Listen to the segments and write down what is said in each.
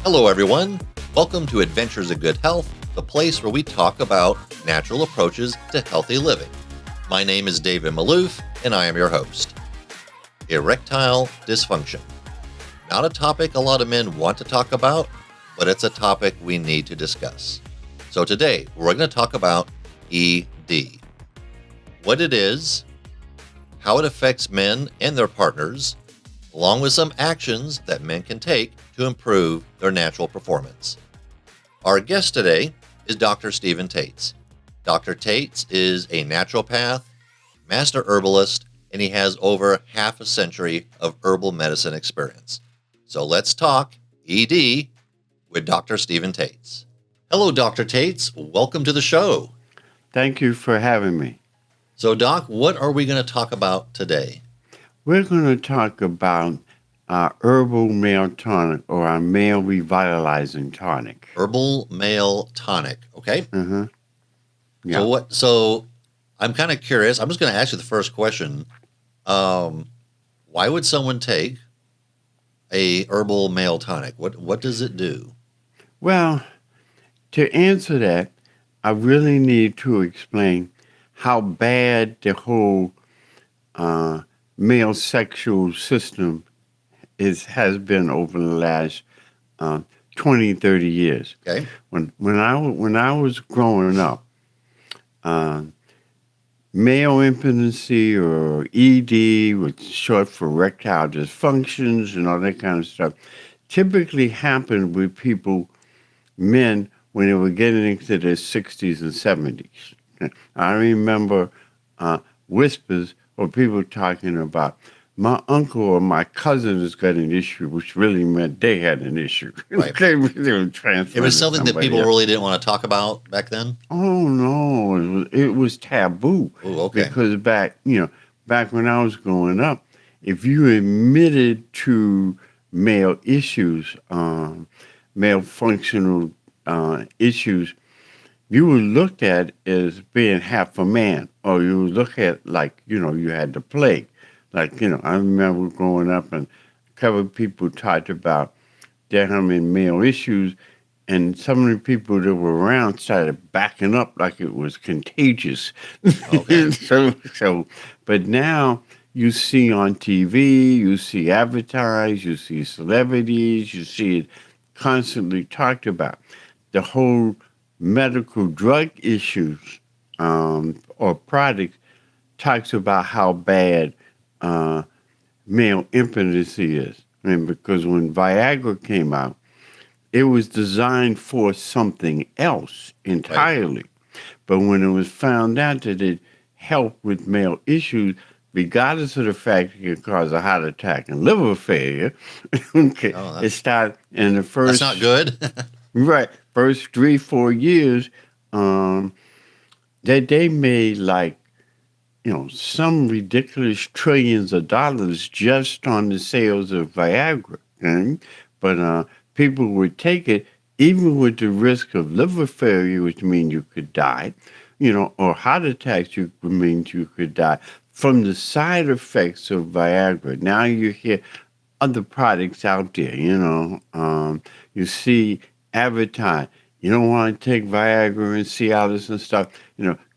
Hello, everyone. Welcome to Adventures in Good Health, the place where we talk about natural approaches to healthy living. My name is David Maloof, and I am your host. Erectile dysfunction. Not a topic a lot of men want to talk about, but it's a topic we need to discuss. So today, we're going to talk about ED. What it is, how it affects men and their partners, along with some actions that men can take to improve their natural performance. Our guest today is Dr. Stephen Tates. Dr. Tates is a naturopath, master herbalist, and he has over half a century of herbal medicine experience. So let's talk ED with Dr. Stephen Tates. Hello, Dr. Tates. Welcome to the show. Thank you for having me. So, Doc, what are we going to talk about today? We're going to talk about our Herbal Male Tonic, or our Male Revitalizing Tonic. Herbal Male Tonic, okay? Mm-hmm. Yeah. So I'm kind of curious. I'm just going to ask you the first question. Why would someone take a Herbal Male Tonic? What does it do? Well, to answer that, I really need to explain how bad the whole male sexual system has been over the last 20, 30 years. Okay. When I was growing up, male impotency, or ED, which is short for erectile dysfunctions and all that kind of stuff, typically happened with men, when they were getting into their 60s and 70s. I remember whispers or people talking about, my uncle or my cousin has got an issue, which really meant they had an issue. Right. They were transferring. It was something that people else. really didn't want to talk about back then? Oh, no. It was taboo. Oh, okay. Because back when I was growing up, if you admitted to male issues, male functional issues, you were looked at as being half a man, or you would look at you had the plague. I remember growing up and a couple of people talked about their having male issues, and some of the people that were around started backing up like it was contagious. Okay. But now you see on TV, you see advertised, you see celebrities, you see it constantly talked about. The whole medical drug issues or products talks about how bad male impotency is. Because when Viagra came out, it was designed for something else entirely. Right. But when it was found out that it helped with male issues, regardless of the fact it could cause a heart attack and liver failure, okay, it started in the first... That's not good. Right. First 3-4 years, they made some ridiculous trillions of dollars just on the sales of Viagra. Okay? But people would take it even with the risk of liver failure, which means you could die, or heart attacks, which means you could die, from the side effects of Viagra. Now you hear other products out there, you see advertised. You don't want to take Viagra and Cialis and stuff,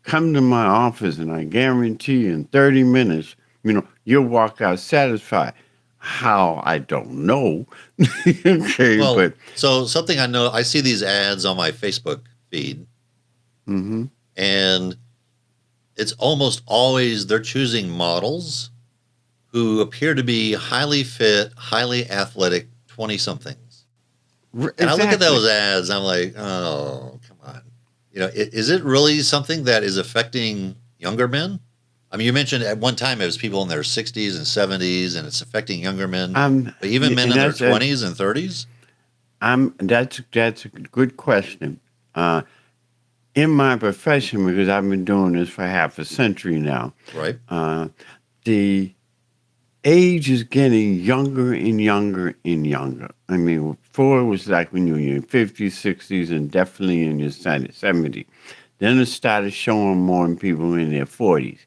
come to my office and I guarantee you in 30 minutes, you'll walk out satisfied. How? I don't know. Okay, well, so something I know, I see these ads on my Facebook feed, mm-hmm. and it's almost always they're choosing models who appear to be highly fit, highly athletic 20-somethings. Exactly. And I look at those ads, I'm like, oh, come on. Is it really something that is affecting younger men? I mean, you mentioned at one time it was people in their 60s and 70s, and it's affecting younger men, but even men in their 20s and 30s? That's a good question. In my profession, because I've been doing this for half a century now, right? The age is getting younger and younger and younger. I mean, before it was like when you were in your 50s, 60s, and definitely in your 70s. Then it started showing more in people in their 40s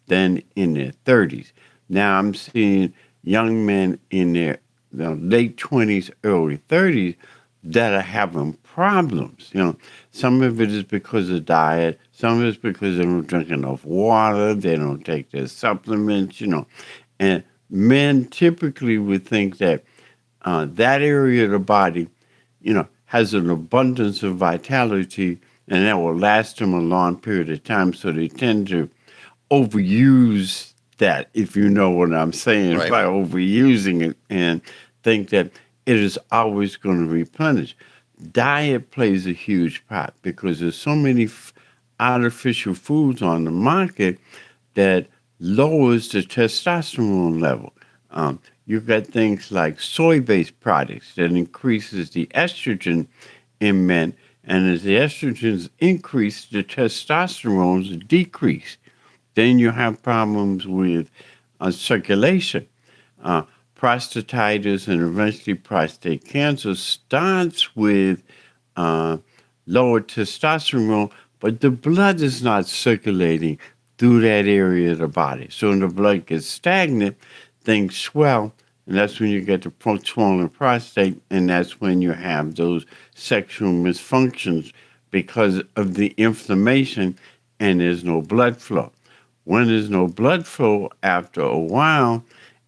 than in their 30s. Now I'm seeing young men in their late 20s, early 30s that are having problems. Some of it is because of diet. Some of it's because they don't drink enough water. They don't take their supplements. And men typically would think that that area of the body, has an abundance of vitality and that will last them a long period of time. So they tend to overuse that, if you know what I'm saying, Right. by overusing it and think that it is always going to replenish. Diet plays a huge part because there's so many artificial foods on the market that lowers the testosterone level. You've got things like soy-based products that increases the estrogen in men, and as the estrogens increase, the testosterones decrease. Then you have problems with circulation. Uh, Prostatitis and eventually prostate cancer starts with uh, lower testosterone, but the blood is not circulating through that area of the body. So when the blood gets stagnant, things swell, and that's when you get the swollen prostate, and that's when you have those sexual dysfunctions because of the inflammation and there's no blood flow. When there's no blood flow, after a while,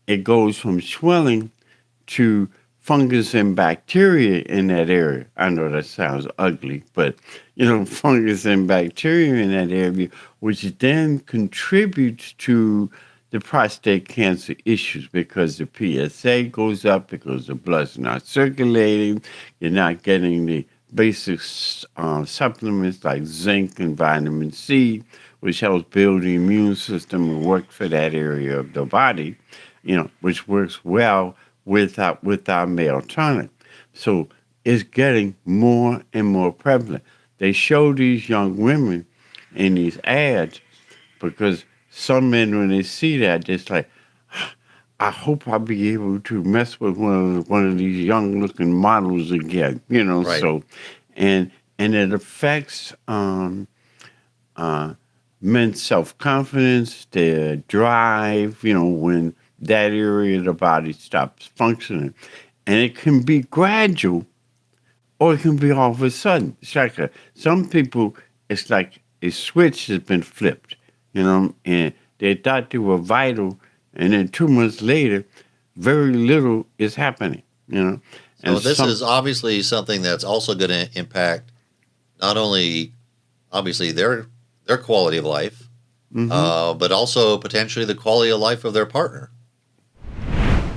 it goes from swelling to fungus and bacteria in that area. I know that sounds ugly, but fungus and bacteria in that area, which then contributes to the prostate cancer issues because the PSA goes up because the blood's not circulating. You're not getting the basic supplements like zinc and vitamin C, which helps build the immune system and work for that area of the body, which works well with our male tonic. So it's getting more and more prevalent. They show these young women in these ads because some men, when they see that, it's like, I hope I'll be able to mess with one of these young looking models again, Right. So, and it affects men's self confidence, their drive, when that area of the body stops functioning, and it can be gradual, or it can be all of a sudden. It's like some people, it's like a switch has been flipped, and they thought they were vital, and then 2 months later, very little is happening, So And this is obviously something that's also going to impact not only obviously their quality of life, but also potentially the quality of life of their partner.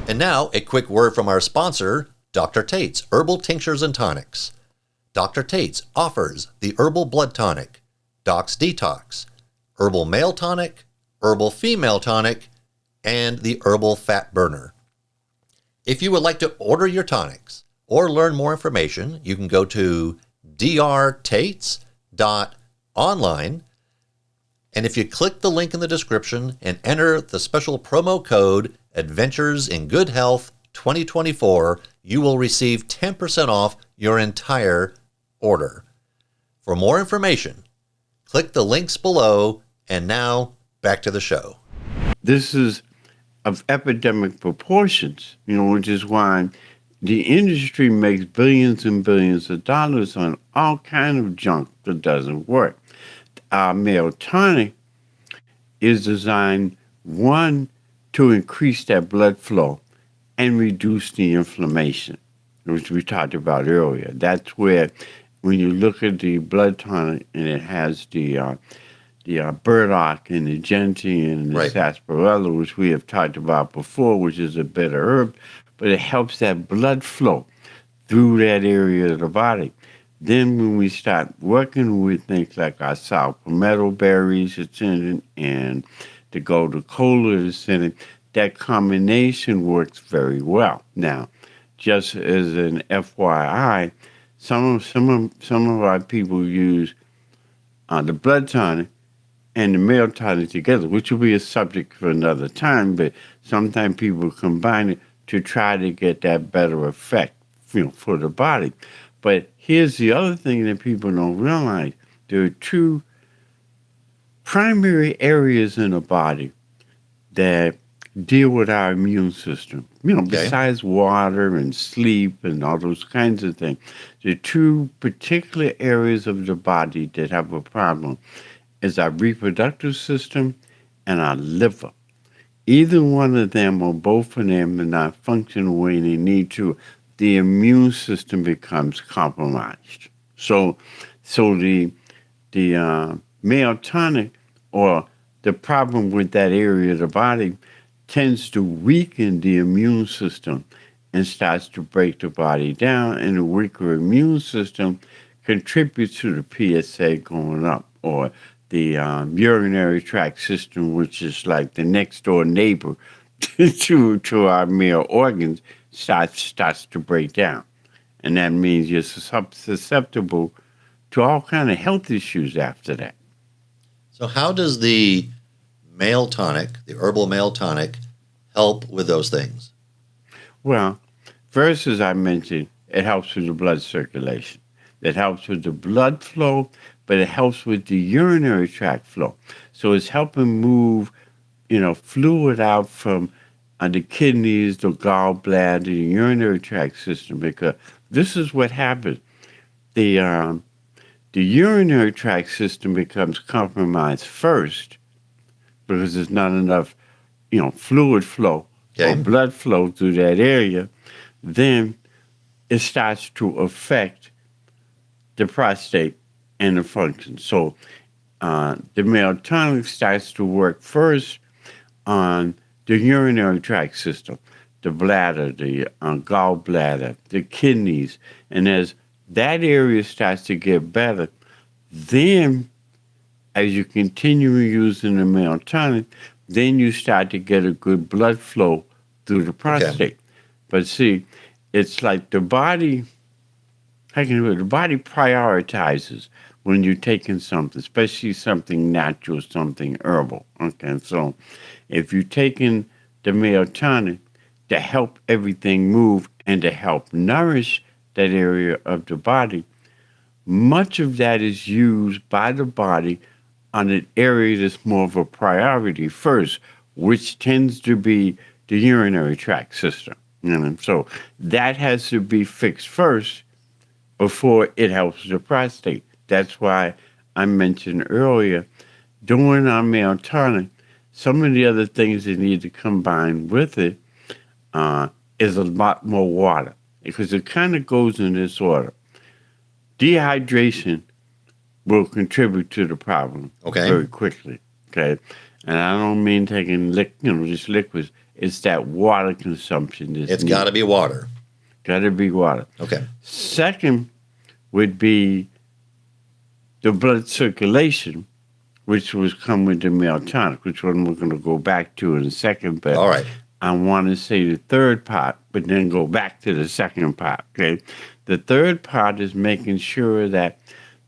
And now a quick word from our sponsor, Dr. Tates Herbal Tinctures and Tonics. Dr. Tates offers the Herbal Blood Tonic, Doc's Detox, Herbal Male Tonic, Herbal Female Tonic, and the Herbal Fat Burner. If you would like to order your tonics or learn more information, you can go to drtates.online. And if you click the link in the description and enter the special promo code Adventures in Good Health 2024, you will receive 10% off your entire order. For more information, click the links below. And now back to the show. This is of epidemic proportions, which is why the industry makes billions and billions of dollars on all kind of junk that doesn't work. Our male tonic is designed, one, to increase that blood flow and reduce the inflammation, which we talked about earlier. That's where, when you look at the blood tonic and it has the Burdock and the Gentian and the Right. Sarsaparilla, which we have talked about before, which is a bitter herb, but it helps that blood flow through that area of the body. Then when we start working with things like our sour palmetto berries that's in it and the Gotu Kola that's in it, that combination works very well. Now, just as an FYI, some of our people use the blood tonic and the male tonic together, which will be a subject for another time, but sometimes people combine it to try to get that better effect, for the body. But here's the other thing that people don't realize. There are two primary areas in the body that deal with our immune system. Okay. Besides water and sleep and all those kinds of things, the two particular areas of the body that have a problem is our reproductive system and our liver. Either one of them or both of them are not functioning the way they need to, the immune system becomes compromised. So the male tonic or the problem with that area of the body tends to weaken the immune system and starts to break the body down, and the weaker immune system contributes to the PSA going up, or the urinary tract system, which is like the next door neighbor to our male organs, starts to break down, and that means you're susceptible to all kind of health issues after that. So how does the male tonic, the herbal male tonic, help with those things? Well, first, as I mentioned, it helps with the blood circulation. It helps with the blood flow, but it helps with the urinary tract flow. So it's helping move, fluid out from the kidneys, the gallbladder, the urinary tract system, because this is what happens. The urinary tract system becomes compromised first because there's not enough, fluid flow or Okay. blood flow through that area. Then it starts to affect the prostate and the function. So the male tonic starts to work first on the urinary tract system, the bladder, the gallbladder, the kidneys. And as that area starts to get better, then as you continue using the male tonic, then you start to get a good blood flow through the Okay. prostate. But see, it's like the body, the body prioritizes when you're taking something, especially something natural, something herbal. Okay, so if you're taking the male tonic to help everything move and to help nourish that area of the body, much of that is used by the body on an area that's more of a priority first, which tends to be the urinary tract system. So that has to be fixed first before it helps the prostate. That's why I mentioned earlier, during our male tonic, some of the other things that need to combine with it is a lot more water, because it kind of goes in this order. Dehydration will contribute to the problem Okay. very quickly. Okay, and I don't mean taking just liquids. It's that water consumption. It's got to be water. Got to be water. Okay. Second would be the blood circulation, which was come with the male tonic, which one we're going to go back to in a second. But All right. I want to say the third part, but then go back to the second part. Okay, the third part is making sure that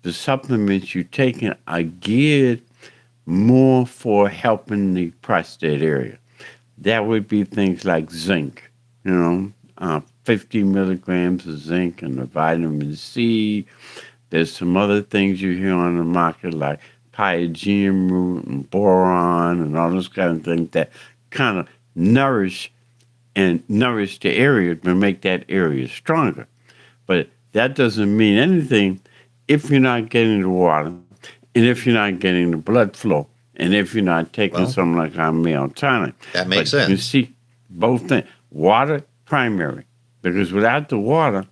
the supplements you're taking are geared more for helping the prostate area. That would be things like zinc, 50 milligrams of zinc and the vitamin C. There's some other things you hear on the market like pygeum root and boron and all those kind of things that kind of nourish the area to make that area stronger. But that doesn't mean anything if you're not getting the water, and if you're not getting the blood flow, and if you're not taking Well, something like our male tonic. that makes But you sense. see, both things. Water, primary. Because without the water,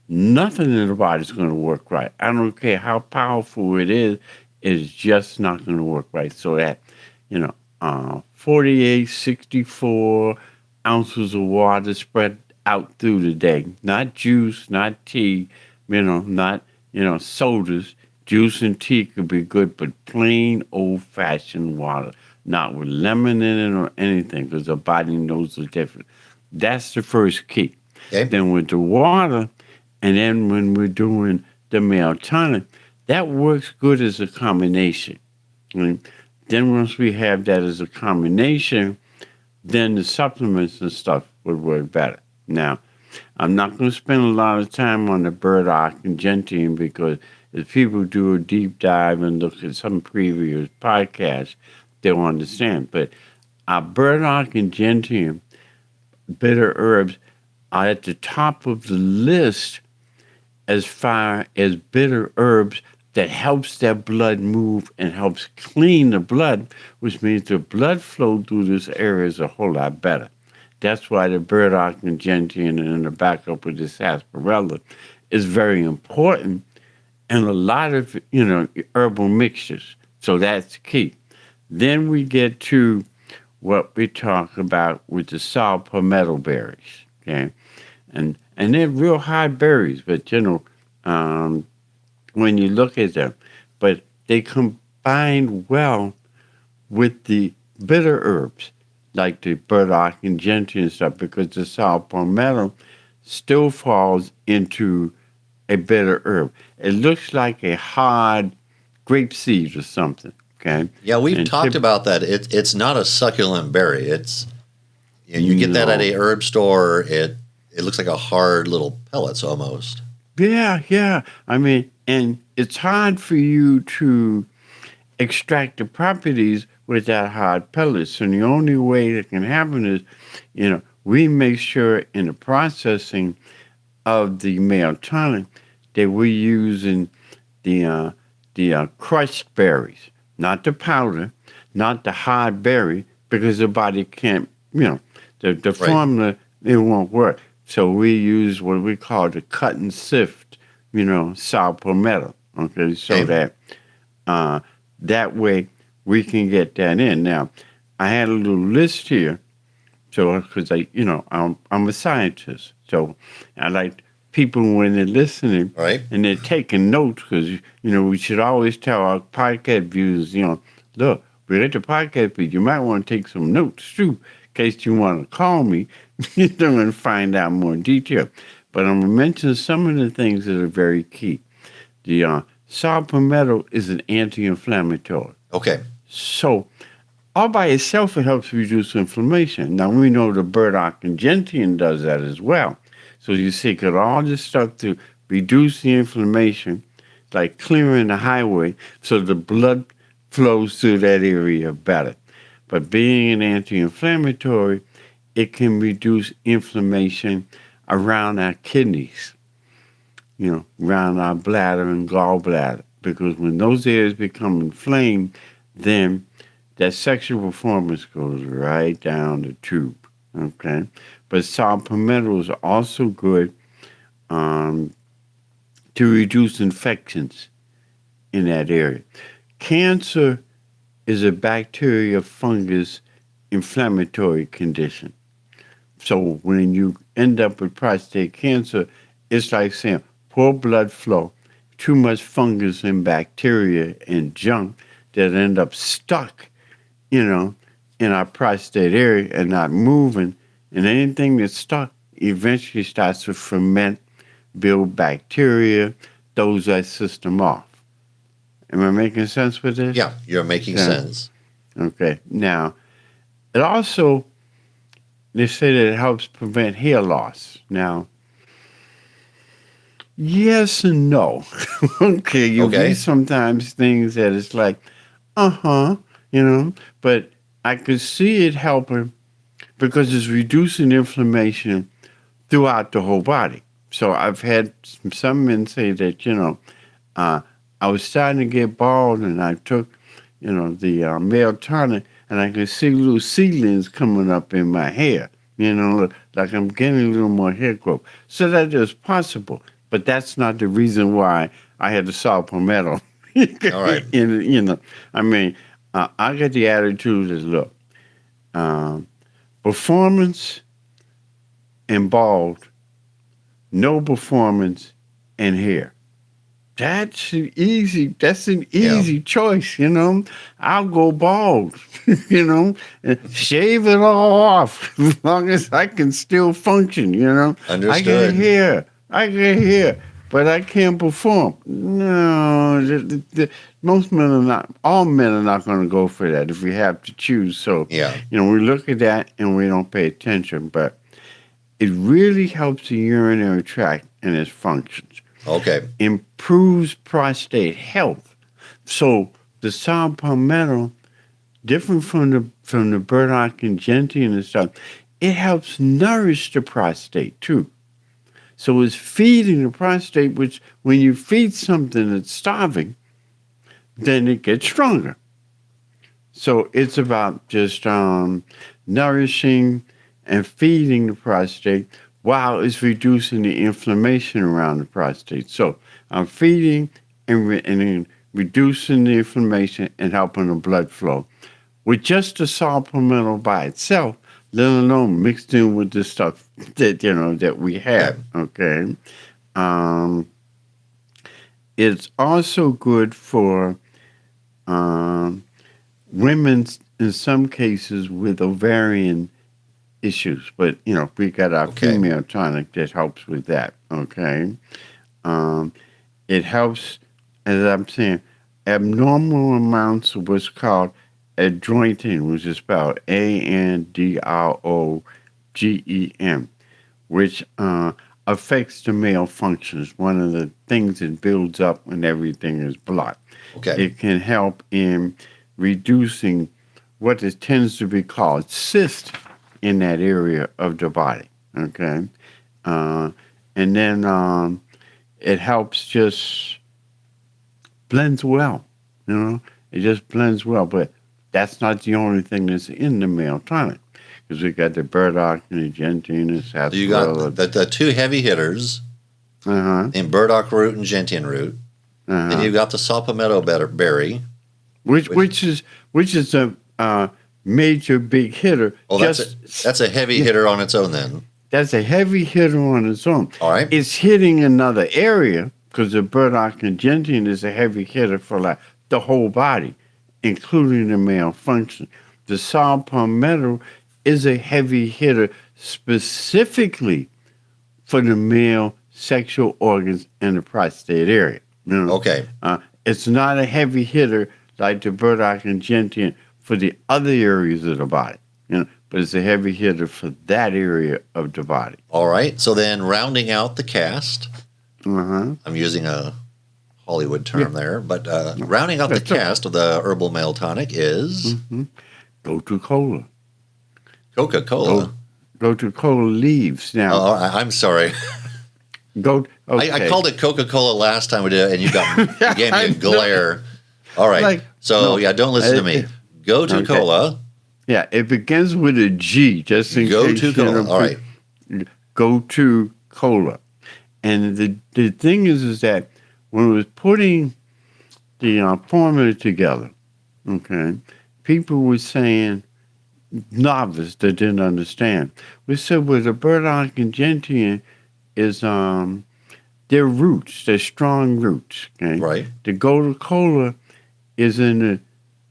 nothing in the body's going to work right. I don't care how powerful it is, it's just not going to work right. So that, 48, 64 ounces of water spread out through the day. Not juice, not tea, not, sodas. Juice and tea could be good, but plain old-fashioned water, not with lemon in it or anything, because the body knows the difference. That's the first key. Okay. Then with the water, and then when we're doing the male tonic, that works good as a combination. And then once we have that as a combination, then the supplements and stuff would work better. Now, I'm not going to spend a lot of time on the Burdock and Gentian, because if people do a deep dive and look at some previous podcasts, they'll understand. But Burdock and Gentian, bitter herbs, are at the top of the list as far as bitter herbs that helps that blood move and helps clean the blood, which means the blood flow through this area is a whole lot better. That's why the Burdock and Gentian and the backup with the Sarsaparilla is very important in a lot of, herbal mixtures. So that's key. Then we get to what we talk about with the sour palmetto berries, okay? And they're real hard berries, but, when you look at them, but they combine well with the bitter herbs, like the burdock and gentian and stuff, because the sour palmetto still falls into a bitter herb. It looks like a hard grape seed or something. Okay. Yeah, we've talked about that. It's not a succulent berry. It's you get that at a herb store. It looks like a hard little pellets almost. Yeah. I mean, and it's hard for you to extract the properties with that hard pellets. And the only way that can happen is, we make sure in the processing of the male tonic that we're using the crushed berries, not the powder, not the hard berry, because the body can't, the formula, it won't work. So we use what we call the cut and sift, sour palmetto, okay, so that that way we can get that in. Now, I had a little list here, so because I'm a scientist, so I like people when they're listening and they're taking notes, because we should always tell our podcast viewers, look, we're at the podcast, but you might want to take some notes too, in case you want to call me, and find out more detail. But I'm gonna mention some of the things that are very key. The sour palmetto is an anti-inflammatory. Okay. So all by itself, it helps reduce inflammation. Now, we know the burdock and gentian does that as well. So you see, got all this stuff to reduce the inflammation, like clearing the highway, so the blood flows through that area better. But being an anti-inflammatory, it can reduce inflammation around our kidneys, around our bladder and gallbladder. Because when those areas become inflamed, then that sexual performance goes right down the tube, okay? But sour palmetto is also good to reduce infections in that area. Cancer is a bacteria, fungus, inflammatory condition. So when you end up with prostate cancer, it's like saying poor blood flow, too much fungus and bacteria and junk that end up stuck, in our prostate area and not moving. And anything that's stuck eventually starts to ferment, build bacteria, throws that system off. Am I making sense with this? Yeah, you're making sense. Okay. Now, it also, they say that it helps prevent hair loss. Now, yes and no. Okay, you read sometimes things that it's like, but I could see it helping because it's reducing inflammation throughout the whole body. So I've had some men say that, I was starting to get bald and I took, the male tonic and I could see little seedlings coming up in my hair, like I'm getting a little more hair growth. So that is possible, but that's not the reason why I had the sour palmetto. All right. I got the attitude is, look, performance and bald, no performance and hair. That's an easy choice, I'll go bald, and shave it all off as long as I can still function, Understood. I get hair, but I can't perform. No, most men are not, all men are not going to go for that if we have to choose. So, we look at that and we don't pay attention, but it really helps the urinary tract and its functions. Okay. Improves prostate health. So the sour palmetto different from the Burdock and Gentian and stuff. It helps nourish the prostate too. So it's feeding the prostate, which when you feed something that's starving, then it gets stronger. So it's about just nourishing and feeding the prostate while it's reducing the inflammation around the prostate. So I'm feeding and reducing the inflammation and helping the blood flow. With just the saw palmetto by itself, let alone mixed in with the stuff that we have. Okay, it's also good for women in some cases with ovarian issues, but we got our female tonic that helps with that. Okay, it helps, as I'm saying, abnormal amounts of what's called adrogen, which is spelled ANDROGEN, which affects the male functions. One of the things that builds up when everything is blocked. Okay. It can help in reducing what it tends to be called cysts in that area of the body. Okay. And then it helps just blends well. It just blends well. But that's not the only thing that's in the male tonic, because we got the Burdock and the Gentian and Sarsaparilla. So you got the two heavy hitters in Burdock root and Gentian root. Then you've got the saw palmetto berry, which is a major big hitter. Oh, that's a heavy hitter on its own then. That's a heavy hitter on its own. All right. It's hitting another area because the Burdock and Gentian is a heavy hitter for like the whole body, including the male function. The saw palmetto is a heavy hitter specifically for the male sexual organs and the prostate area. Okay. It's not a heavy hitter like the Burdock and Gentian for the other areas of the body, but it's a heavy hitter for that area of the body. All right. So then rounding out the cast, I'm using a Hollywood term there, but rounding out the cast of the Herbal Male Tonic is Gotu Kola. Coca-Cola. Gotu Kola leaves now. Oh, I'm sorry. Okay. I called it Coca-Cola last time we did it, and you gave me a glare. All right. Don't listen to me. Gotu Kola. Yeah, it begins with a G, just in case. Gotu Kola. All right. Gotu Kola. And the thing is that when we was putting the formula together, people were saying, novice that didn't understand. We said, well, the Burdock and Gentian is their roots, they're strong roots. Okay? Right. The Gotu Kola is in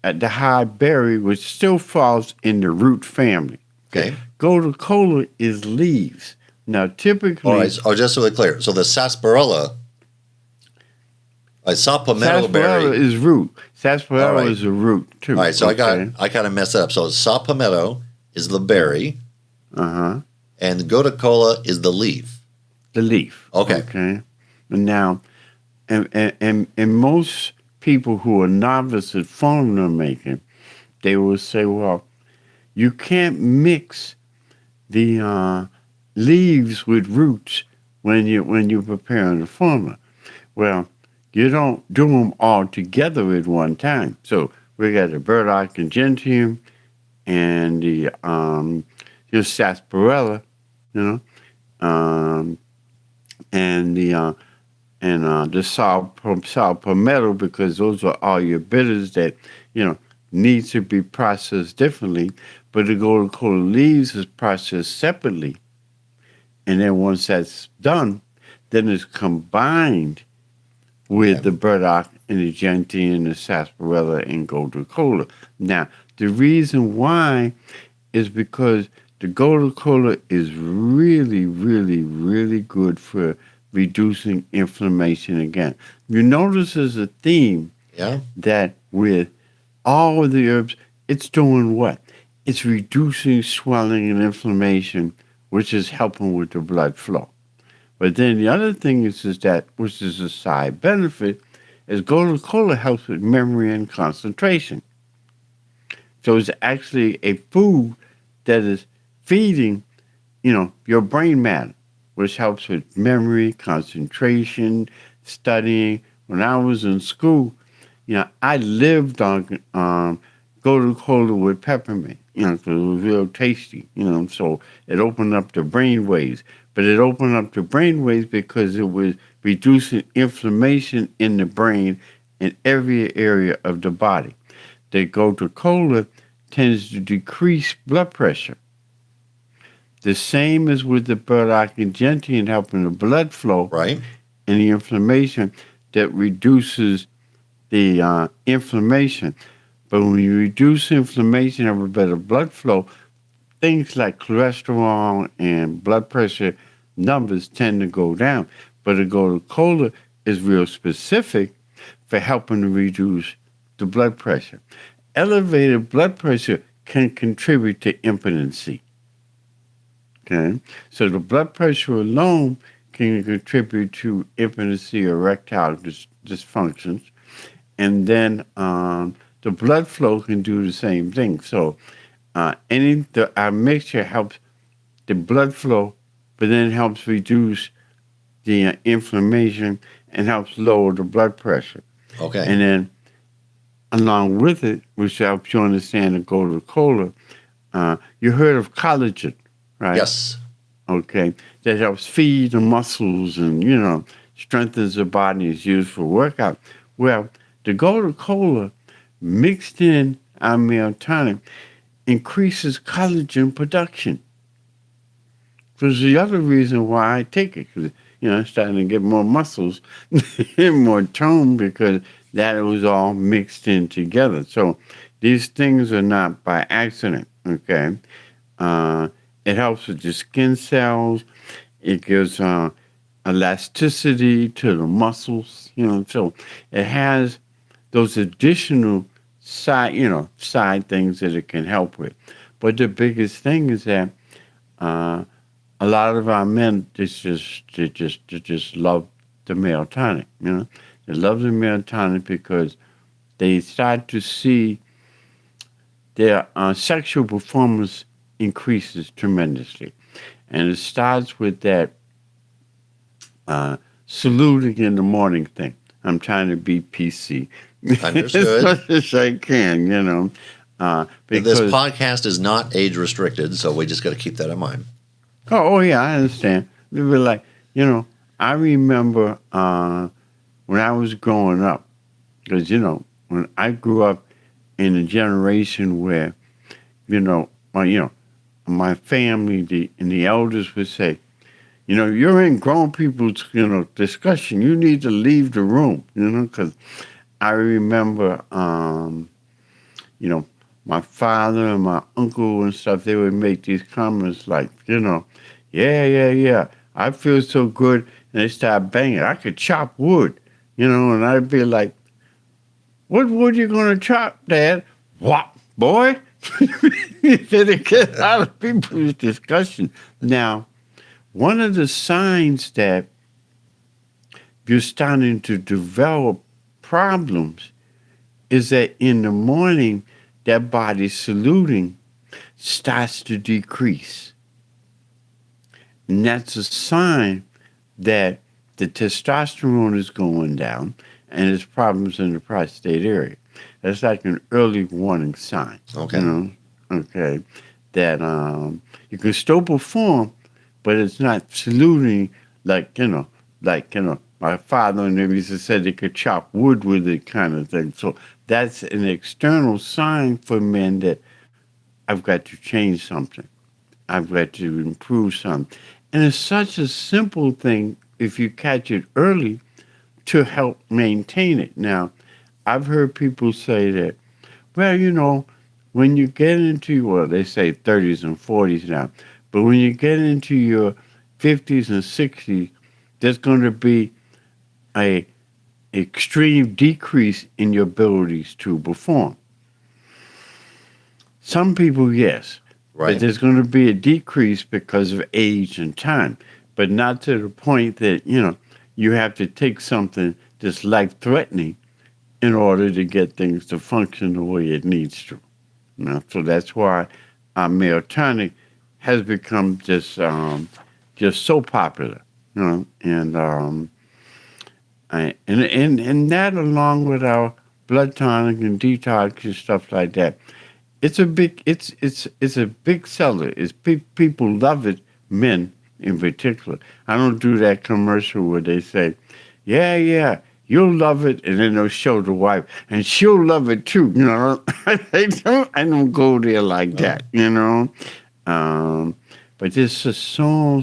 the high berry, which still falls in the root family. Okay. Gotu Kola is leaves. Now, typically... All right, just so we're clear. So the sarsaparilla, saw palmetto berry... Sarsaparilla is root. Sarsaparilla is a root, too. All right, so I kind of messed it up. So saw palmetto is the berry, and Gotu Kola is the leaf. The leaf. Okay. And now, and most people who are novice at formula making, they will say, well, you can't mix the leaves with roots when you're preparing the formula. Well, you don't do them all together at one time. So we got the Burdock and Gentian and the sarsaparilla, and the saw palmetto, because those are all your bitters that need to be processed differently. But the Gotu Kola leaves is processed separately, and then once that's done, then it's combined with the Burdock and the Gentian, the sarsaparilla, and Gotu Kola. Now, the reason why is because the Gotu Kola is really, really, really good for reducing inflammation again. You notice there's a theme that with all of the herbs, it's doing what? It's reducing swelling and inflammation, which is helping with the blood flow. But then the other thing is that, which is a side benefit, is Gotu Kola helps with memory and concentration. So it's actually a food that is feeding, your brain matter, which helps with memory, concentration, studying. When I was in school, I lived on Gotu Kola with peppermint, because it was real tasty, so it opened up the brain waves. But it opened up the brain waves because it was reducing inflammation in the brain in every area of the body. The Gotu Kola tends to decrease blood pressure. The same as with the Burdock and Gentian, helping the blood flow Right. and the inflammation that reduces the inflammation. But when you reduce inflammation, have a better blood flow, things like cholesterol and blood pressure numbers tend to go down. But the Gotu Kola is real specific for helping to reduce the blood pressure. Elevated blood pressure can contribute to impotency. Okay, so the blood pressure alone can contribute to impotency or erectile dysfunctions, and then the blood flow can do the same thing. So our mixture helps the blood flow, but then helps reduce the inflammation and helps lower the blood pressure. Okay. And then along with it, which helps you understand the Gotu Kola, you heard of collagen, right? Yes. Okay, that helps feed the muscles and strengthens the body. Is used for workout. Well, the Gotu Kola mixed in our male tonic increases collagen production. Which is the other reason why I take it, because I'm starting to get more muscles and more tone because that was all mixed in together. So these things are not by accident. Okay. It helps with the skin cells. It gives elasticity to the muscles. So it has those additional side things that it can help with. But the biggest thing is that a lot of our men they just love the male tonic. They love the male tonic because they start to see their sexual performance increases tremendously. And it starts with that saluting in the morning thing. I'm trying to be PC. Understood. As much as I can, This because podcast is not age restricted, so we just got to keep that in mind. oh yeah, I understand. They were like, I remember when I was growing up, because when I grew up in a generation where, my family, the elders would say, you're in grown people's, discussion. You need to leave the room, because I remember, my father and my uncle and stuff, they would make these comments like, yeah. I feel so good. And they start banging. I could chop wood, and I'd be like, what wood you going to chop, Dad? What, boy? It gets out of people's discussion. Now, one of the signs that you're starting to develop problems is that in the morning, that body saluting starts to decrease. And that's a sign that the testosterone is going down and there's problems in the prostate area. That's like an early warning sign. Okay. Okay. That you can still perform, but it's not saluting like my father and them used to say they could chop wood with it kind of thing. So that's an external sign for men that I've got to change something. I've got to improve something. And it's such a simple thing if you catch it early to help maintain it. Now, I've heard people say that, well, when you get into, well, they say 30s and 40s now, but when you get into your 50s and 60s, there's going to be a extreme decrease in your abilities to perform. Some people, yes. Right. But there's going to be a decrease because of age and time, but not to the point that, you have to take something that's life-threatening in order to get things to function the way it needs to. So that's why male tonic has become just so popular. And that along with our blood tonic and detox and stuff like that, it's a big seller. People love it, men in particular. I don't do that commercial where they say, "Yeah, yeah, you'll love it," and then they'll show the wife, and she'll love it too. I don't go there like Oh, that. Um, but there's just so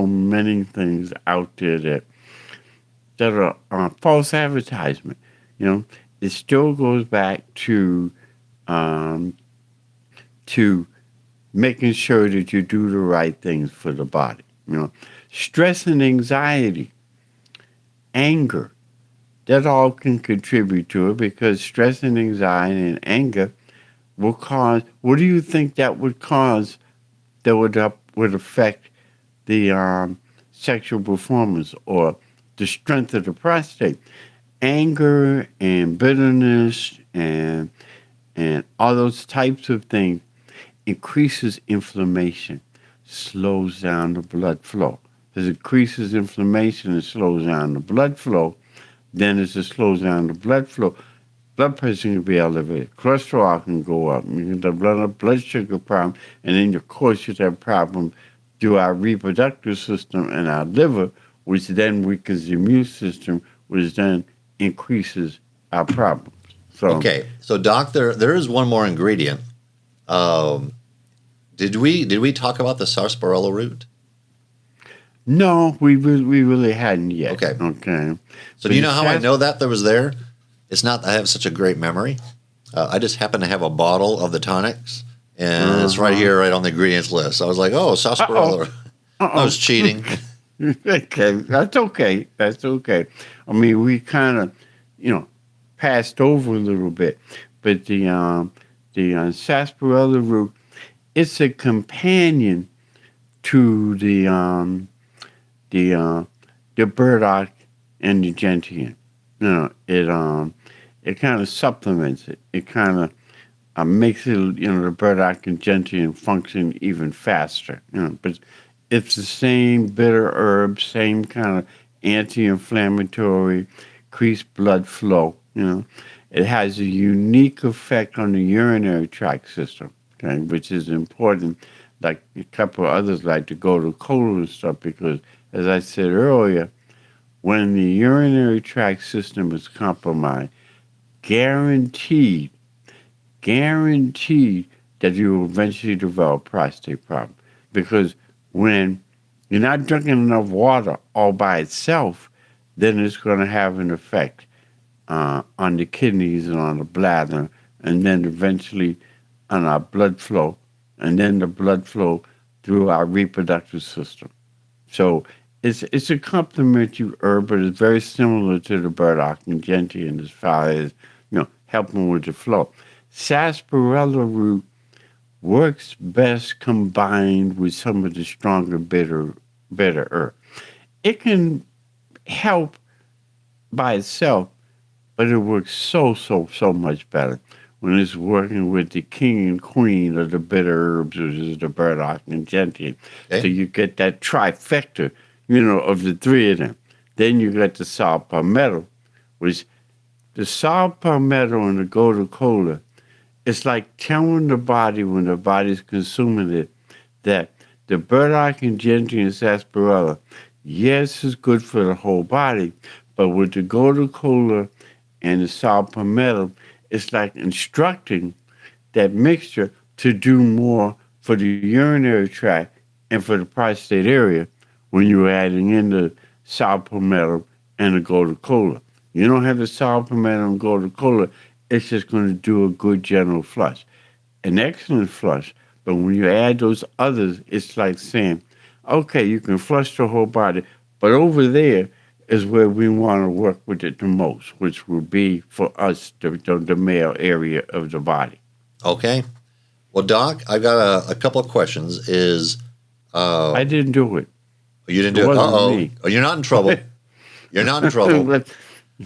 many things out there that are false advertisement. You know, it still goes back um, to making sure that you do the right things for the body. Stress and anxiety, anger, that all can contribute to it because stress and anxiety and anger will cause. What do you think that would cause? That would affect the sexual performance or the strength of the prostate. Anger and bitterness and all those types of things increases inflammation, slows down the blood flow. As it increases inflammation and slows down the blood flow, then as it slows down the blood pressure can be elevated, cholesterol can go up, you get the blood sugar problem, and then of course you have problems through our reproductive system and our liver, which then weakens the immune system, which then increases our problems. So okay. So, Doc, there is one more ingredient. Um, did we talk about the sarsaparilla root? no, we really hadn't yet. Okay. Okay, So, do but you the know how I sas- know that was there? It's not that I have such a great memory. I just happen to have a bottle of the tonics, and it's right uh-huh. here, right on the ingredients list. I was like, oh, Uh oh. sarsaparilla. Uh I was oh. cheating. Okay, that's okay. That's okay. I mean, we kind of, you know, passed over a little bit, but the sarsaparilla root, it's a companion to the the burdock and the gentian. It kind of supplements it. It kind of makes it, the burdock and gentian function even faster. But it's the same bitter herb, same kind of anti-inflammatory, increased blood flow. It has a unique effect on the urinary tract system, okay, which is important. Like a couple of others like to go to Kola and stuff because, as I said earlier, when the urinary tract system is compromised, guaranteed guaranteed that you will eventually develop prostate problem. Because when you're not drinking enough water all by itself, then it's going to have an effect on the kidneys and on the bladder, and then eventually on our blood flow, and then the blood flow through our reproductive system. So it's a complementary herb, but it's very similar to the burdock and gentian as far as helping with the flow. Sarsaparilla root works best combined with some of the stronger bitter herb. It can help by itself, but it works so much better when it's working with the king and queen of the bitter herbs, which is the burdock and gentian. So Okay. you get that trifecta, of the three of them. Then you get the saw palmetto, which the saw palmetto and the Gotu Kola, it's like telling the body when the body's consuming it that the burdock and gentian and sarsaparilla, yes, is good for the whole body, but with the Gotu Kola and the saw palmetto, it's like instructing that mixture to do more for the urinary tract and for the prostate area when you're adding in the saw palmetto and the Gotu Kola. You don't have the saw palmetto and Gotu Kola, it's just going to do a good general flush, an excellent flush. But when you add those others, it's like saying, okay, you can flush the whole body, but over there is where we want to work with it the most, which will be for us the male area of the body. Okay. Well, Doc, I've got a couple of questions. I Um, didn't do it. you didn't It do it? Uh wasn't oh. me. Oh, you're not in trouble. You're not in trouble. But-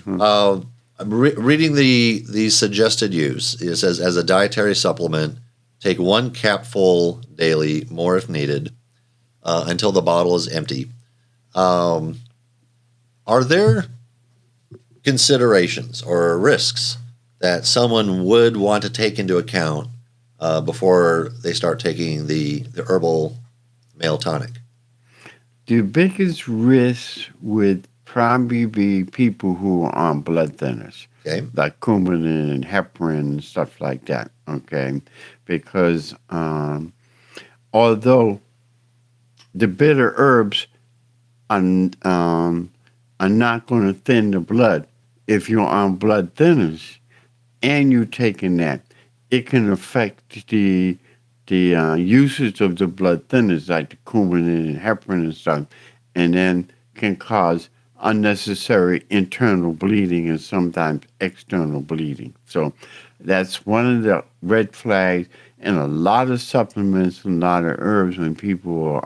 Uh, reading the suggested use. It says, as a dietary supplement, take 1 capful daily, more if needed, until the bottle is empty. Are there considerations or risks that someone would want to take into account before they start taking the Herbal Male Tonic? The biggest risk would probably be people who are on blood thinners, Okay. like coumadin and heparin and stuff like that, okay? Because although the bitter herbs are not going to thin the blood, if you're on blood thinners and you're taking that, it can affect the usage of the blood thinners, like the coumadin and heparin and stuff, and then can cause unnecessary internal bleeding and sometimes external bleeding. So that's one of the red flags in a lot of supplements and a lot of herbs when people are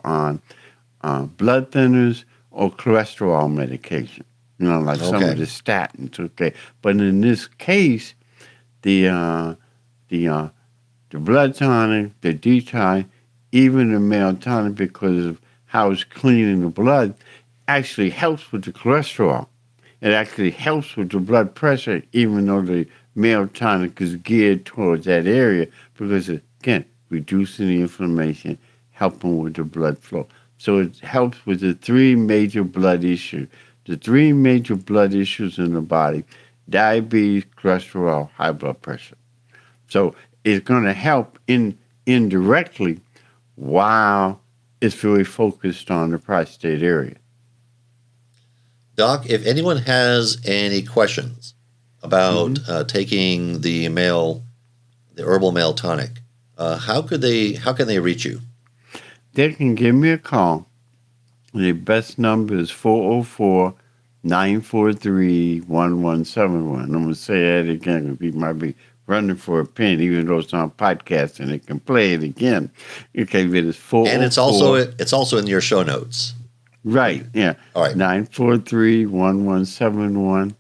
on blood thinners or cholesterol medication, like some of the statins, okay? But in this case, the blood tonic, the detox, even the male tonic, because of how it's cleaning the blood, actually helps with the cholesterol. It actually helps with the blood pressure, even though the male tonic is geared towards that area, because again, reducing the inflammation, helping with the blood flow. So it helps with the 3 major blood issues. The 3 major blood issues in the body: diabetes, cholesterol, high blood pressure. So it's going to help indirectly while it's really focused on the prostate area. Doc, if anyone has any questions about taking the Herbal Male Tonic, how can they reach you? They can give me a call. The best number is 404-943-1171. I'm going to say that again because people might be running for a pen, even though it's on podcast and they can play it again. Okay, but it's 404. And it's also in your show notes. Right, yeah. All right. 943-1171.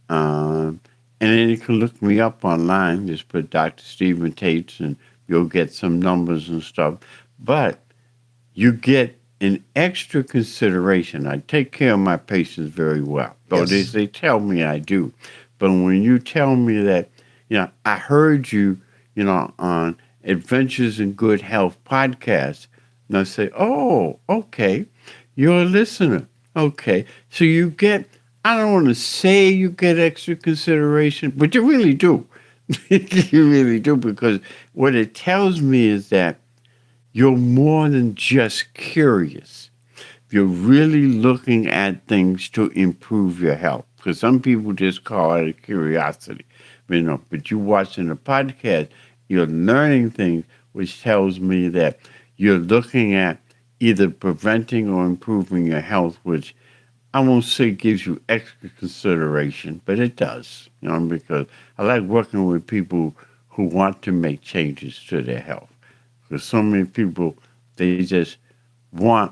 And then you can look me up online. Just put Dr. Stephen Tates and you'll get some numbers and stuff. But you get an extra consideration. I take care of my patients very well. So Yes. they tell me I do. But when you tell me that, I heard you, on Adventures in Good Health podcast, and I say, oh, okay. You're a listener. Okay. So you get, I don't want to say you get extra consideration, but you really do. You really do, because what it tells me is that you're more than just curious. You're really looking at things to improve your health. Because some people just call it a curiosity. But you watching the podcast, you're learning things, which tells me that you're looking at either preventing or improving your health, which I won't say gives you extra consideration, but it does, because I like working with people who want to make changes to their health. Because so many people, they just want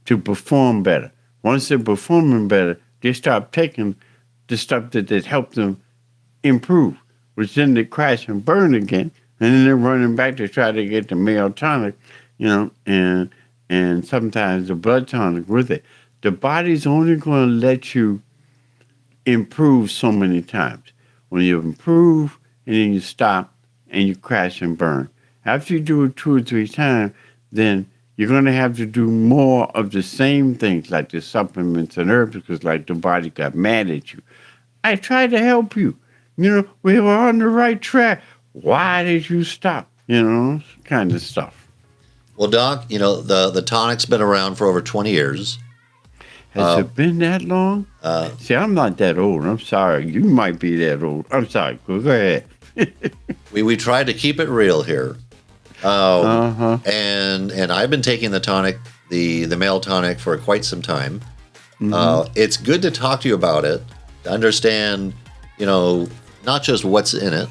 to perform better. Once they're performing better, they start taking the stuff that helps them improve, which then they crash and burn again, and then they're running back to try to get the male tonic, and sometimes the blood tonic with it. The body's only going to let you improve so many times. When you improve and then you stop and you crash and burn. After you do it 2 or 3 times, then you're going to have to do more of the same things, like the supplements and herbs, because like the body got mad at you. I tried to help you. We were on the right track. Why did you stop? Kind of stuff. Well, Doc, the tonic's been around for over 20 years. Has it been that long? See, I'm not that old. I'm sorry. You might be that old. I'm sorry. Go ahead. We tried to keep it real here. And I've been taking the tonic, the male tonic, for quite some time. It's good to talk to you about it, to understand, not just what's in it,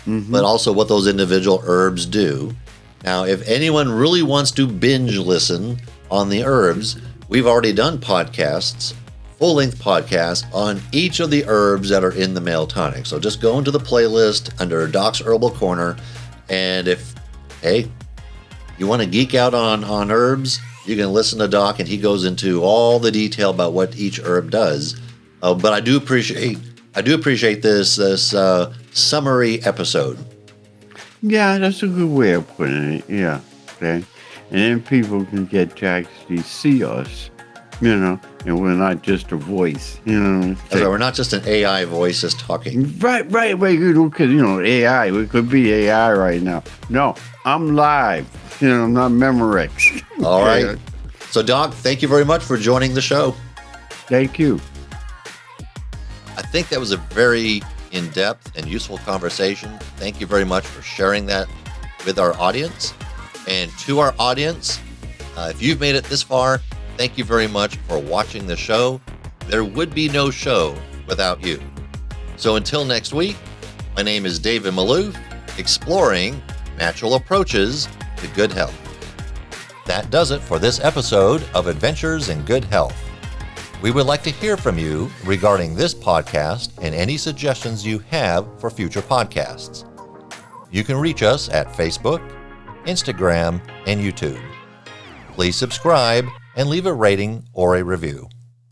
but also what those individual herbs do. Now, if anyone really wants to binge listen on the herbs, we've already done podcasts full-length podcast on each of the herbs that are in the Male Tonic. So just go into the playlist under Doc's Herbal Corner, and if, hey, you want to geek out on herbs, you can listen to Doc, and he goes into all the detail about what each herb does. But I do appreciate this summary episode. Yeah, that's a good way of putting it. Yeah, okay. And then people can get to actually see us, and we're not just a voice, That's right, we're not just an AI voice just talking. Right, because, AI, we could be AI right now. No, I'm live, I'm not Memorex. All right. So, Doc, thank you very much for joining the show. Thank you. I think that was a very in-depth and useful conversation. Thank you very much for sharing that with our audience. And to our audience, if you've made it this far, thank you very much for watching the show. There would be no show without you. So until next week, my name is David Maloof, exploring natural approaches to good health. That does it for this episode of Adventures in Good Health. We would like to hear from you regarding this podcast and any suggestions you have for future podcasts. You can reach us at Facebook, Instagram, and YouTube. Please subscribe and leave a rating or a review.